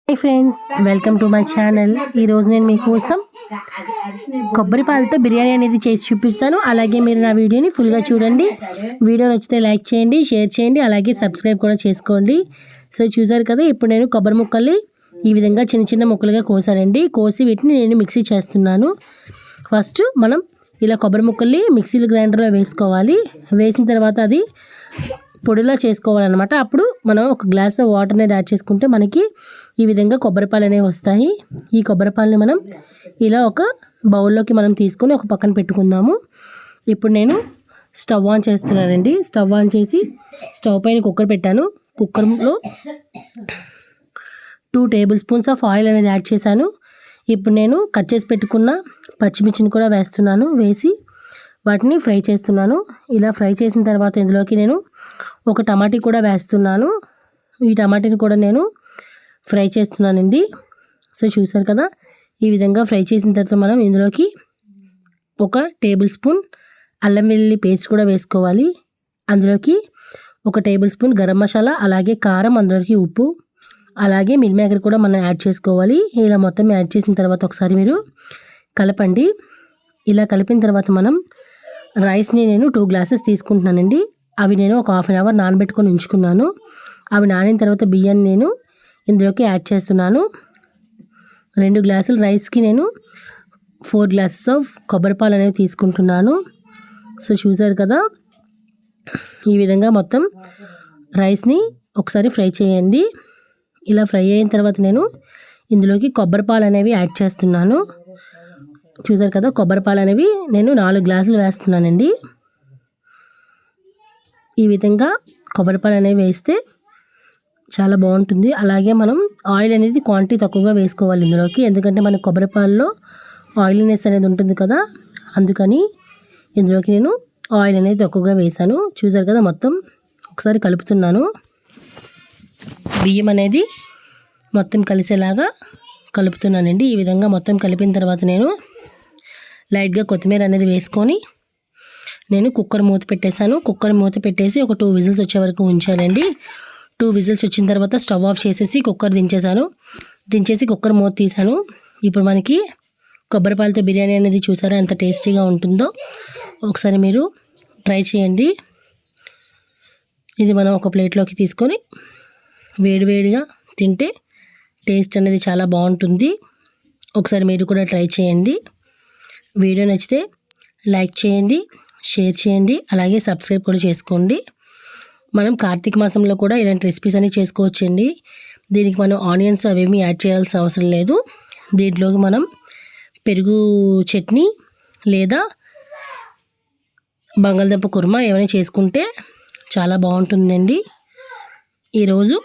Hi friends, welcome to my channel. ఈరోజు నేను మీకోసం కొబ్బరి పాలతో బిర్యానీ అనేది చేసి చూపిస్తాను. అలాగే మీరు నా వీడియోని ఫుల్గా చూడండి. వీడియో నచ్చితే లైక్ చేయండి, షేర్ చేయండి, అలాగే సబ్స్క్రైబ్ కూడా చేసుకోండి. సో చూసారు కదా, ఇప్పుడు నేను కొబ్బరి ముక్కల్ని ఈ విధంగా చిన్న చిన్న ముక్కలుగా కోసానండి. కోసి వీటిని నేను మిక్సీ చేస్తున్నాను. ఫస్ట్ మనం ఇలా కొబ్బరి ముక్కల్ని మిక్సీలో గ్రైండర్లో వేసుకోవాలి. వేసిన తర్వాత అది పొడిలా చేసుకోవాలన్నమాట. అప్పుడు మనం ఒక గ్లాస్ వాటర్ అనేది యాడ్ చేసుకుంటే మనకి ఈ విధంగా కొబ్బరి పాలు అనేవి వస్తాయి. ఈ కొబ్బరి పాలని మనం ఇలా ఒక బౌల్లోకి మనం తీసుకొని ఒక పక్కన పెట్టుకుందాము. ఇప్పుడు నేను స్టవ్ ఆన్ చేస్తున్నానండి. స్టవ్ ఆన్ చేసి స్టవ్ పైన కుక్కర్ పెట్టాను. కుక్కర్లో 2 టేబుల్ స్పూన్స్ ఆఫ్ ఆయిల్ అనేది యాడ్ చేశాను. ఇప్పుడు నేను కట్ చేసి పెట్టుకున్న పచ్చిమిర్చిని కూడా వేస్తున్నాను. వేసి వాటిని ఫ్రై చేస్తున్నాను. ఇలా ఫ్రై చేసిన తర్వాత ఇందులోకి నేను ఒక టమాటీ కూడా వేస్తున్నాను. ఈ టమాటీని కూడా నేను ఫ్రై చేస్తున్నానండి. సో చూసారు కదా, ఈ విధంగా ఫ్రై చేసిన తర్వాత మనం ఇందులోకి ఒక టేబుల్ స్పూన్ అల్లం వెల్లుల్లి పేస్ట్ కూడా వేసుకోవాలి. అందులోకి ఒక టేబుల్ స్పూన్ గరం మసాలా, అలాగే కారం, అందులోకి ఉప్పు, అలాగే మిల్ మేకర్ కూడా మనం యాడ్ చేసుకోవాలి. ఇలా మొత్తం యాడ్ చేసిన తర్వాత ఒకసారి మీరు కలపండి. ఇలా కలిపిన తర్వాత మనం రైస్ని నేను 2 గ్లాసెస్ తీసుకుంటున్నానండి. అవి నేను ఒక హాఫ్ అన్ అవర్ నానబెట్టుకొని ఉంచుకున్నాను. అవి నానిన తర్వాత బియ్యాన్ని నేను ఇందులోకి యాడ్ చేస్తున్నాను. 2 గ్లాసుల రైస్కి నేను 4 గ్లాసెస్ ఆఫ్ కొబ్బరి పాలు అనేవి తీసుకుంటున్నాను. సో చూసారు కదా, ఈ విధంగా మొత్తం రైస్ని ఒకసారి ఫ్రై చేయండి. ఇలా ఫ్రై అయిన తర్వాత నేను ఇందులోకి కొబ్బరి పాలు అనేవి యాడ్ చేస్తున్నాను. చూసారు కదా, కొబ్బరి పాలు అనేవి నేను 4 గ్లాసులు వేస్తున్నానండి. ఈ విధంగా కొబ్బరి పాలు అనేవి వేస్తే చాలా బాగుంటుంది. అలాగే మనం ఆయిల్ అనేది క్వాంటిటీ తక్కువగా వేసుకోవాలి ఇందులోకి, ఎందుకంటే మన కొబ్బరి పాలలో ఆయిల్నెస్ అనేది ఉంటుంది కదా, అందుకని ఇందులోకి నేను ఆయిల్ అనేది తక్కువగా వేసాను. చూసారు కదా, మొత్తం ఒకసారి కలుపుతున్నాను. బియ్యం అనేది మొత్తం కలిసేలాగా కలుపుతున్నానండి. ఈ విధంగా మొత్తం కలిపిన తర్వాత నేను లైట్గా కొత్తిమీర అనేది వేసుకొని నేను కుక్కర్ మూత పెట్టేశాను. కుక్కర్ మూత పెట్టేసి ఒక 2 విజిల్స్ వచ్చే వరకు ఉంచానండి. 2 విజిల్స్ వచ్చిన తర్వాత స్టవ్ ఆఫ్ చేసేసి కుక్కర్ దించేసి కుక్కర్ మూత తీసాను. ఇప్పుడు మనకి కొబ్బరి పాలతో బిర్యానీ అనేది చూసారా ఎంత టేస్టీగా ఉంటుందో. ఒకసారి మీరు ట్రై చేయండి. ఇది మనం ఒక ప్లేట్లోకి తీసుకొని వేడివేడిగా తింటే టేస్ట్ అనేది చాలా బాగుంటుంది. ఒకసారి మీరు కూడా ట్రై చేయండి. వీడియో నచ్చితే లైక్ చేయండి, షేర్ చేయండి, అలాగే సబ్స్క్రైబ్ కూడా చేసుకోండి. మనం కార్తీక మాసంలో కూడా ఇలాంటి రెసిపీస్ అన్ని చేసుకోవచ్చండి. దీనికి మనం ఆనియన్స్ అవేమీ యాడ్ చేయాల్సిన అవసరం లేదు. దీంట్లోకి మనం పెరుగు చట్నీ లేదా బంగాళదుంప కుర్మా ఏమైనా చేసుకుంటే చాలా బాగుంటుందండి. ఈరోజు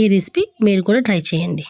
ఈ రెసిపీ మీరు కూడా ట్రై చేయండి.